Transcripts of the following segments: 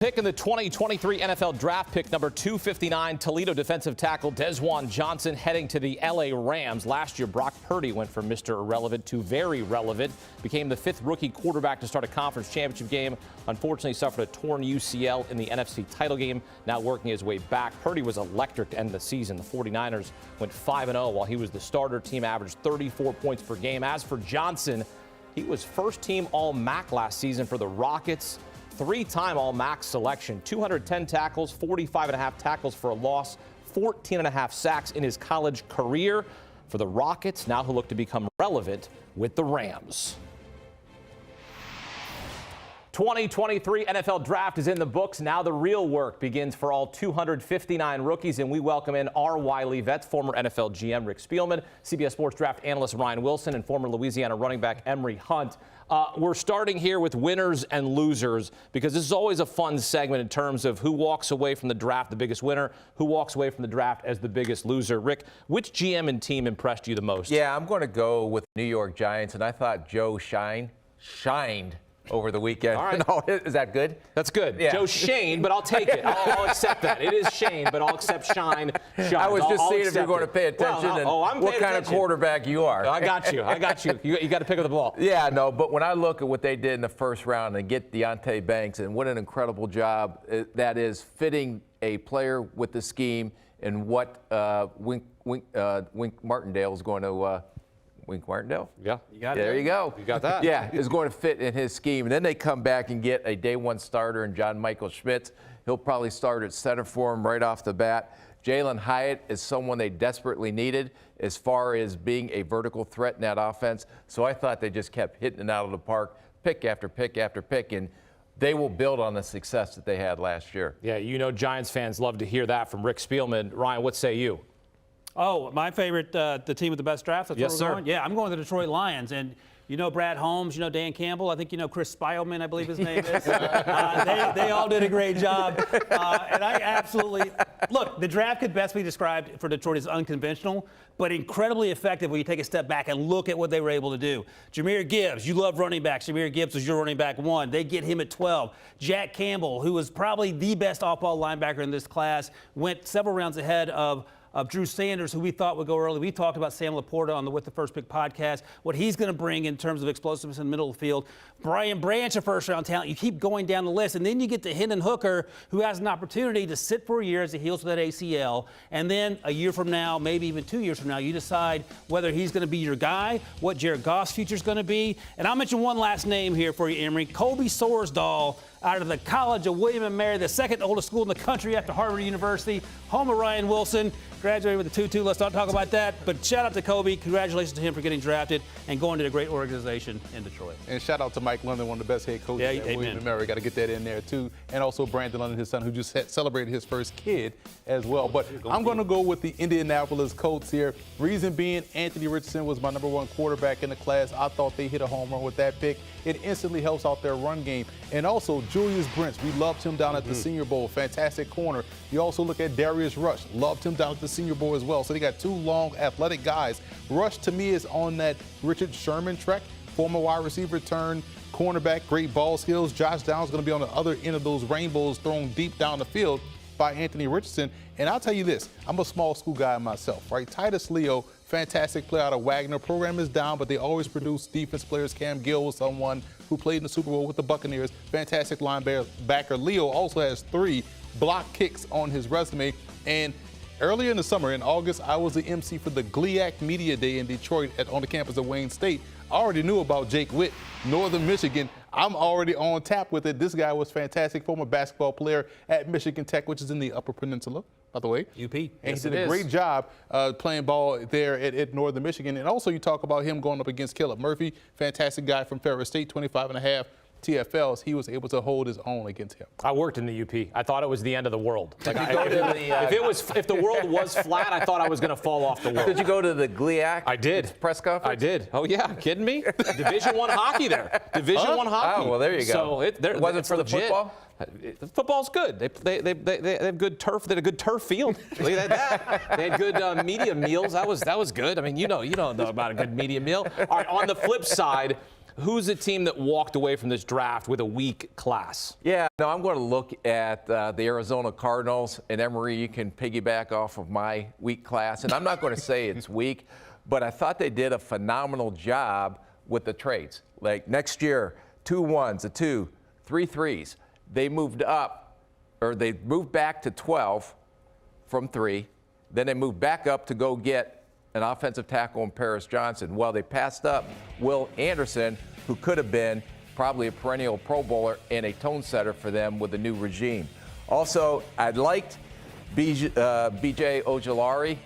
Pick in the 2023 NFL Draft, pick number 259, Toledo defensive tackle Desjuan Johnson heading to the LA Rams. Last year, Brock Purdy went from Mr. Irrelevant to very relevant, became the fifth rookie quarterback to start a conference championship game. Unfortunately, suffered a torn UCL in the NFC title game, now working his way back. Purdy was electric to end the season. The 49ers went 5-0 while he was the starter. Team averaged 34 points per game. As for Johnson, he was first-team All-MAC last season for the Rockets. Three-time All-MAC selection, 210 tackles, 45.5 tackles for a loss, 14.5 sacks in his college career. For the Rockets, now he'll look to become relevant with the Rams. 2023 NFL Draft is in the books. Now the real work begins for all 259 rookies, and we welcome in our wily vets, former NFL GM Rick Spielman, CBS Sports Draft analyst Ryan Wilson, and former Louisiana running back Emory Hunt. We're starting here with winners and losers because this is always a fun segment in terms of who walks away from the draft the biggest winner, who walks away from the draft as the biggest loser. Rick, which GM and team impressed you the most? Yeah, I'm going to go with New York Giants, and I thought Joe shined over the weekend. All right. No, is that good? That's good. Yeah. Joe Shane, but I'll take it. I'll accept that. It is Shane, but I'll accept shine. I was just seeing if you're going to pay attention and what kind of quarterback you are. I got you. You got to pick up the ball. Yeah, no, but when I look at what they did in the first round and get Deontay Banks, and what an incredible job that is fitting a player with the scheme and what Wink Martindale is going to Wink Martindale? Yeah. You got it. There you go. You got that. Yeah, is going to fit in his scheme. And then they come back and get a day one starter in John Michael Schmitz. He'll probably start at center for him right off the bat. Jalen Hyatt is someone they desperately needed as far as being a vertical threat in that offense. So I thought they just kept hitting it out of the park, pick after pick after pick, and they will build on the success that they had last year. Yeah, you know Giants fans love to hear that from Rick Spielman. Ryan, what say you? Oh, my favorite, the team with the best draft. That's yes, where sir. we're going? Yeah, I'm going to the Detroit Lions. And you know Brad Holmes, you know Dan Campbell. I think you know Chris Spielman, I believe his name is. They all did a great job. And I absolutely – look, the draft could best be described for Detroit as unconventional, but incredibly effective when you take a step back and look at what they were able to do. Jahmyr Gibbs, you love running backs. Jahmyr Gibbs was your running back 1. They get him at 12. Jack Campbell, who was probably the best off-ball linebacker in this class, went several rounds ahead of Drew Sanders, who we thought would go early. We talked about Sam Laporta on the With the First Pick podcast, what he's going to bring in terms of explosiveness in the middle of the field. Brian Branch, a first-round talent. You keep going down the list, and then you get to Hendon Hooker, who has an opportunity to sit for a year as he heals with that ACL, and then a year from now, maybe even 2 years from now, you decide whether he's going to be your guy, what Jared Goff's future is going to be. And I'll mention one last name here for you, Emory. Kobe Sorsdahl, out of the College of William & Mary, the second oldest school in the country after Harvard University, home of Ryan Wilson, graduated with a 2.2. Let's not talk about that. But shout out to Kobe. Congratulations to him for getting drafted and going to a great organization in Detroit. And shout out to Mike London, one of the best head coaches at William & Mary. Got to get that in there, too. And also Brandon London, his son, who just celebrated his first kid as well. But I'm going to go with the Indianapolis Colts here. Reason being, Anthony Richardson was my #1 quarterback in the class. I thought they hit a home run with that pick. It instantly helps out their run game. And also, Julius Brents, we loved him down at the Senior Bowl. Fantastic corner. You also look at Darius Rush. Loved him down at the Senior Bowl as well. So they got two long, athletic guys. Rush, to me, is on that Richard Sherman track. Former wide receiver turned cornerback, great ball skills. Josh Downs is going to be on the other end of those rainbows thrown deep down the field by Anthony Richardson. And I'll tell you this, I'm a small school guy myself, right? Titus Leo, fantastic player out of Wagner. Program is down, but they always produce defense players. Cam Gill was someone who played in the Super Bowl with the Buccaneers. Fantastic linebacker. Leo also has 3 block kicks on his resume. And earlier in the summer, in August, I was the MC for the GLIAC Media Day in Detroit on the campus of Wayne State. I already knew about Jake Witt, Northern Michigan. I'm already on tap with it. This guy was fantastic, former basketball player at Michigan Tech, which is in the Upper Peninsula, by the way. UP. Yes, And he it did a is. great job playing ball there at Northern Michigan. And also you talk about him going up against Caleb Murphy, fantastic guy from Ferris State, 25.5 TFLs. He was able to hold his own against him. I worked in the UP. I thought it was the end of the world. Like if the world was flat, I thought I was going to fall off the world. Did you go to the GLIAC I did. press conference? I did. Oh, yeah. Kidding me? Division I hockey there. Division I hockey. Oh, well, there you go. So it wasn't for the football? The football's good. They have good turf. They had a good turf field. Look at that. They had good media meals. That was good. I mean, you know about a good media meal. All right, on the flip side, Who's the team that walked away from this draft with a weak class? Yeah, no, I'm going to look at the Arizona Cardinals. And Emory, you can piggyback off of my weak class. And I'm not going to say it's weak, but I thought they did a phenomenal job with the trades. Like next year, 2 1s, a 2, 3 3s. They moved up, or they moved back to 12 from 3. Then they moved back up to go get an offensive tackle in Paris Johnson. Well, they passed up Will Anderson, who could have been probably a perennial Pro Bowler and a tone setter for them with the new regime. Also, I liked B.J. Ojulari,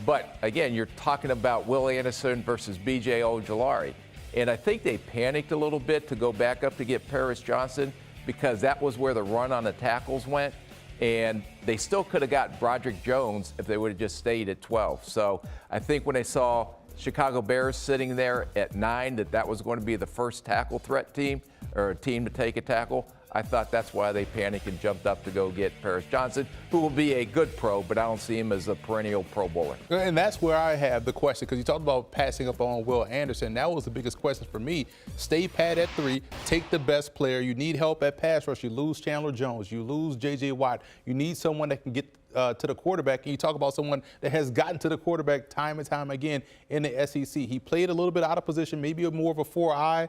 but again, you're talking about Will Anderson versus B.J. Ojulari. And I think they panicked a little bit to go back up to get Paris Johnson because that was where the run on the tackles went. And they still could have got Broderick Jones if they would have just stayed at 12. So I think when they saw Chicago Bears sitting there at 9, that was going to be the first tackle threat team or a team to take a tackle, I thought that's why they panicked and jumped up to go get Paris Johnson, who will be a good pro, but I don't see him as a perennial Pro Bowler. And that's where I have the question, because you talked about passing up on Will Anderson. That was the biggest question for me. Stay pat at 3, take the best player. You need help at pass rush. You lose Chandler Jones. You lose J.J. Watt. You need someone that can get to the quarterback, and you talk about someone that has gotten to the quarterback time and time again in the SEC. He played a little bit out of position, maybe more of a 4-eye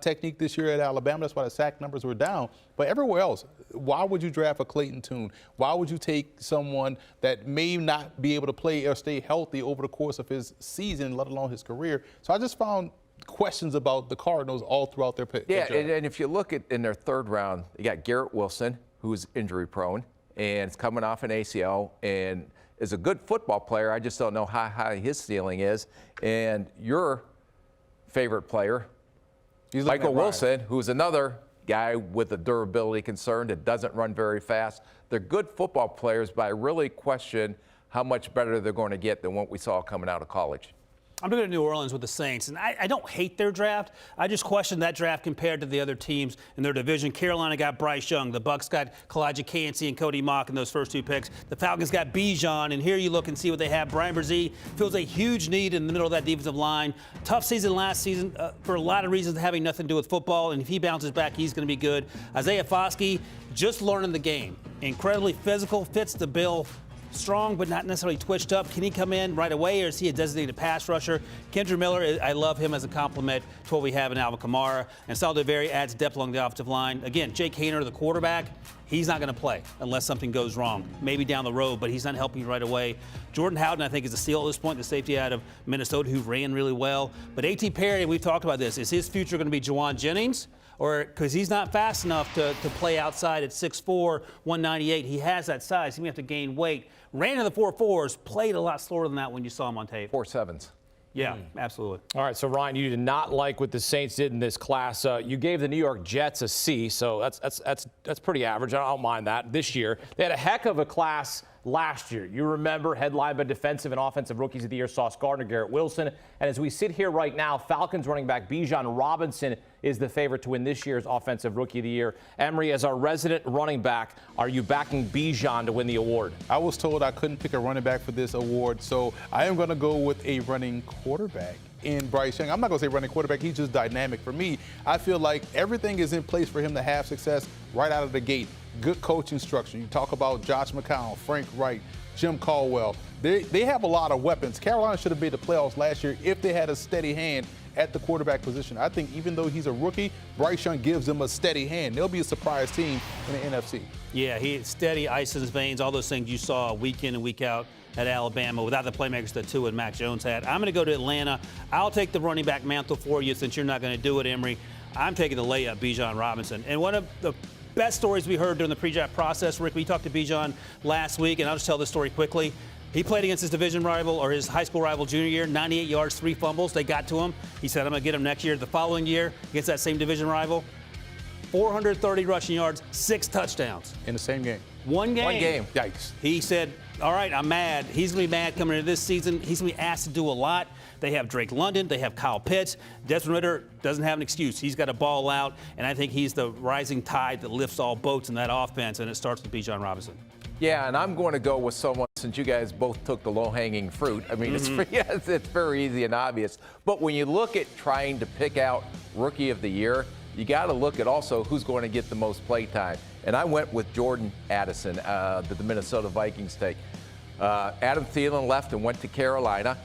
technique this year at Alabama. That's why the sack numbers were down. But everywhere else, why would you draft a Clayton Tune? Why would you take someone that may not be able to play or stay healthy over the course of his season, let alone his career? So I just found questions about the Cardinals all throughout their pick. Yeah, and if you look at in their 3rd round, you got Garrett Wilson, who's injury prone and is coming off an ACL and is a good football player. I just don't know how high his ceiling is. And your favorite player, Michael Wilson, who's another guy with a durability concern that doesn't run very fast. They're good football players, but I really question how much better they're going to get than what we saw coming out of college. I'm going to New Orleans with the Saints, and I don't hate their draft. I just question that draft compared to the other teams in their division. Carolina got Bryce Young. The Bucs got Kalijah Kancey and Cody Mock in those first 2 picks. The Falcons got Bijan, and here you look and see what they have. Brian Brzee feels a huge need in the middle of that defensive line. Tough season last season for a lot of reasons having nothing to do with football, and if he bounces back, he's going to be good. Isaiah Foskey, just learning the game. Incredibly physical, fits the bill. Strong, but not necessarily twitched up. Can he come in right away, or is he a designated pass rusher? Kendra Miller, I love him as a complement to what we have in Alvin Kamara. And Saldiveri adds depth along the offensive line. Again, Jake Haener, the quarterback, he's not going to play unless something goes wrong. Maybe down the road, but he's not helping right away. Jordan Howden, I think, is a steal at this point, the safety out of Minnesota who ran really well. But A.T. Perry, we've talked about this. Is his future going to be Juwan Jennings? Or because he's not fast enough to play outside at 6'4", 198. He has that size. He may have to gain weight. Ran in the 4.4s, played a lot slower than that when you saw him on tape. 4.7s. Yeah, absolutely. All right, so Ryan, you did not like what the Saints did in this class. You gave the New York Jets a C, so that's pretty average. I don't mind that. This year, they had a heck of a class last year. You remember, headlined by defensive and offensive rookies of the year, Sauce Gardner, Garrett Wilson. And as we sit here right now, Falcons running back Bijan Robinson is the favorite to win this year's Offensive Rookie of the Year. Emory, as our resident running back, are you backing Bijan to win the award? I was told I couldn't pick a running back for this award, so I am going to go with a running quarterback in Bryce Young. I'm not going to say running quarterback. He's just dynamic. For me, I feel like everything is in place for him to have success right out of the gate. Good coaching structure. You talk about Josh McCown, Frank Wright, Jim Caldwell. They have a lot of weapons. Carolina should have made the playoffs last year if they had a steady hand at the quarterback position. I think even though he's a rookie, Bryce Young gives them a steady hand. They'll be a surprise team in the NFC. Yeah, he's steady, ice in his veins, all those things you saw week in and week out at Alabama without the playmakers that Tua and Mac Jones had. I'm going to go to Atlanta. I'll take the running back mantle for you since you're not going to do it, Emory. I'm taking the layup, Bijan Robinson. And one of the best stories we heard during the pre-draft process, Rick, we talked to Bijan last week, and I'll just tell this story quickly. He played against his division rival or his high school rival junior year, 98 yards, 3 fumbles. They got to him. He said, I'm going to get him next year. The following year, against that same division rival, 430 rushing yards, 6 touchdowns. In the same game. One game. Yikes. He said, all right, I'm mad. He's going to be mad coming into this season. He's going to be asked to do a lot. They have Drake London. They have Kyle Pitts. Desmond Ridder doesn't have an excuse. He's got to ball out, and I think he's the rising tide that lifts all boats in that offense, and it starts with Bijan Robinson. Yeah, and I'm going to go with someone, since you guys both took the low-hanging fruit. I mean, it's very easy and obvious. But when you look at trying to pick out Rookie of the Year, you got to look at also who's going to get the most play time. And I went with Jordan Addison, that the Minnesota Vikings take. Adam Thielen left and went to Carolina.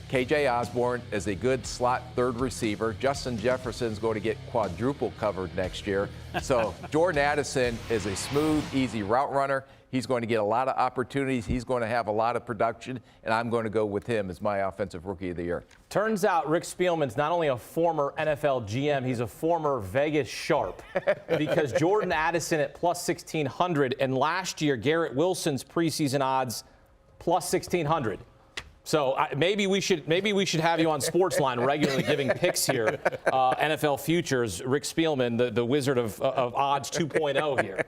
KJ Osborne is a good slot third receiver. Justin Jefferson's going to get quadruple covered next year. So Jordan Addison is a smooth, easy route runner. He's going to get a lot of opportunities. He's going to have a lot of production, and I'm going to go with him as my Offensive Rookie of the Year. Turns out Rick Spielman's not only a former NFL GM, he's a former Vegas sharp because Jordan Addison at plus 1,600, and last year Garrett Wilson's preseason odds plus 1,600. So maybe we should have you on Sportsline regularly giving picks here. NFL futures, Rick Spielman, the wizard of odds 2.0 here.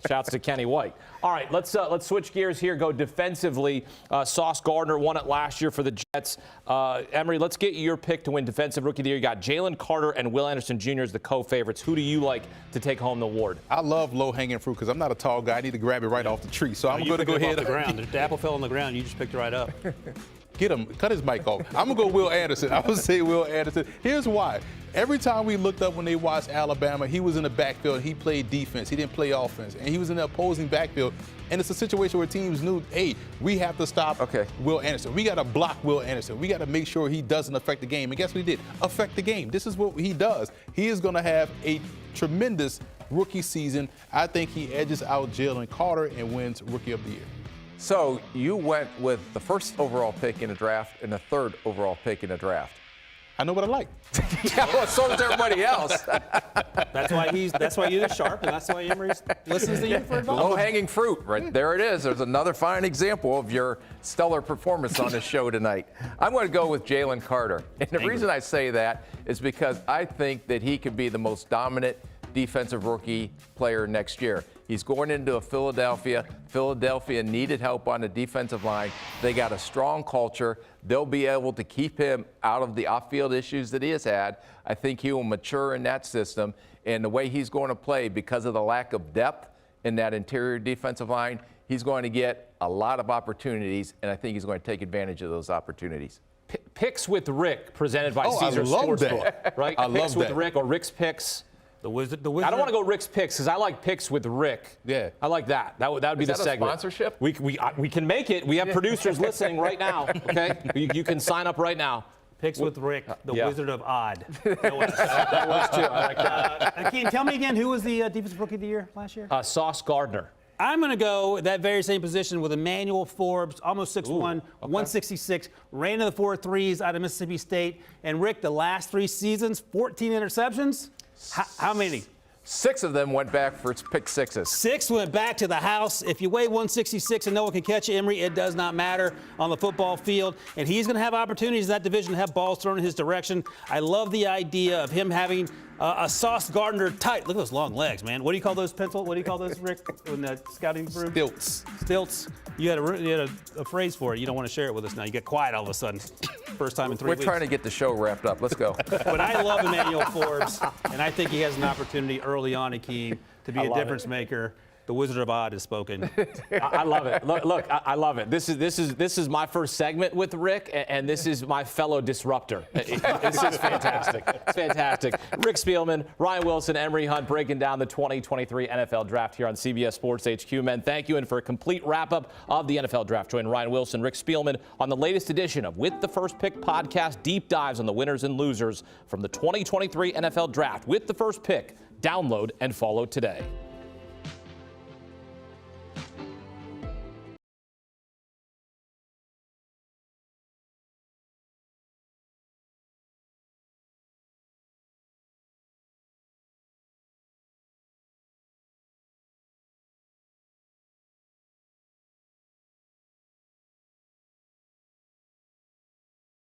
Shouts to Kenny White. All right, let's switch gears here. Go defensively. Sauce Gardner won it last year for the Jets. Emery, let's get your pick to win Defensive Rookie of the Year. You got Jalen Carter and Will Anderson Jr. as the co-favorites. Who do you like to take home the award? I love low-hanging fruit because I'm not a tall guy. I need to grab it right off the tree. So I'm going to go ahead. The ground. The apple fell on the ground. You just picked it right up. Get him. Cut his mic off. I'm going to go Will Anderson. I would say Will Anderson. Here's why. Every time we looked up when they watched Alabama, he was in the backfield. He played defense. He didn't play offense. And he was in the opposing backfield. And it's a situation where teams knew, hey, we have to stop Will Anderson. We got to block Will Anderson. We got to make sure he doesn't affect the game. And guess what he did? Affect the game. This is what he does. He is going to have a tremendous rookie season. I think he edges out Jalen Carter and wins Rookie of the Year. So you went with the first overall pick in the draft and the third overall pick in the draft. I know what I like. Yeah, well, so does everybody else. That's why you're sharp, and that's why Emery listens to you for advice. Low-hanging fruit, right there it is. There's another fine example of your stellar performance on this show tonight. I'm going to go with Jalen Carter. And the reason I say that is because I think that he could be the most dominant defensive rookie player next year. He's going into Philadelphia. Philadelphia needed help on the defensive line. They got a strong culture. They'll be able to keep him out of the off-field issues that he has had. I think he will mature in that system. And the way he's going to play, because of the lack of depth in that interior defensive line, he's going to get a lot of opportunities, and I think he's going to take advantage of those opportunities. Picks with Rick, presented by Caesar Sportsbook, right? I love Picks with that. Rick or Rick's Picks. The wizard. I don't want to go Rick's Picks because I like Picks with Rick. Yeah. I like that. That would be the segment. Is that a sponsorship? We can make it. We have producers listening right now, okay? You can sign up right now. Picks with Rick, the Wizard of Odd. That was too. I like that. Akeem, tell me again, who was the Defensive Rookie of the Year last year? Sauce Gardner. I'm going to go that very same position with Emmanuel Forbes, almost 6'1", 166, ran in the 4.3s out of Mississippi State. And Rick, the last 3 seasons, 14 interceptions. How many? 6 of them went back for pick sixes. 6 went back to the house. If you weigh 166 and no one can catch you, Emery, it does not matter on the football field. And he's going to have opportunities in that division to have balls thrown in his direction. I love the idea of him having a Sauce Gardner tight. Look at those long legs, man. What do you call those, Pencil? What do you call those, Rick, in the scouting room? Stilts. You had a phrase for it. You don't want to share it with us now. You get quiet all of a sudden. First time in 3 weeks. We're trying to get the show wrapped up. Let's go. But I love Emmanuel Forbes, and I think he has an opportunity early on, Akeem, to be a difference maker. The Wizard of Odd has spoken. I love it. Look, I love it. This is my first segment with Rick, and this is my fellow disruptor. This is fantastic. It's fantastic. Rick Spielman, Ryan Wilson, Emery Hunt breaking down the 2023 NFL Draft here on CBS Sports HQ. Men, thank you. And for a complete wrap-up of the NFL Draft, join Ryan Wilson, Rick Spielman on the latest edition of With the First Pick podcast, deep dives on the winners and losers from the 2023 NFL Draft. With the First Pick, download and follow today.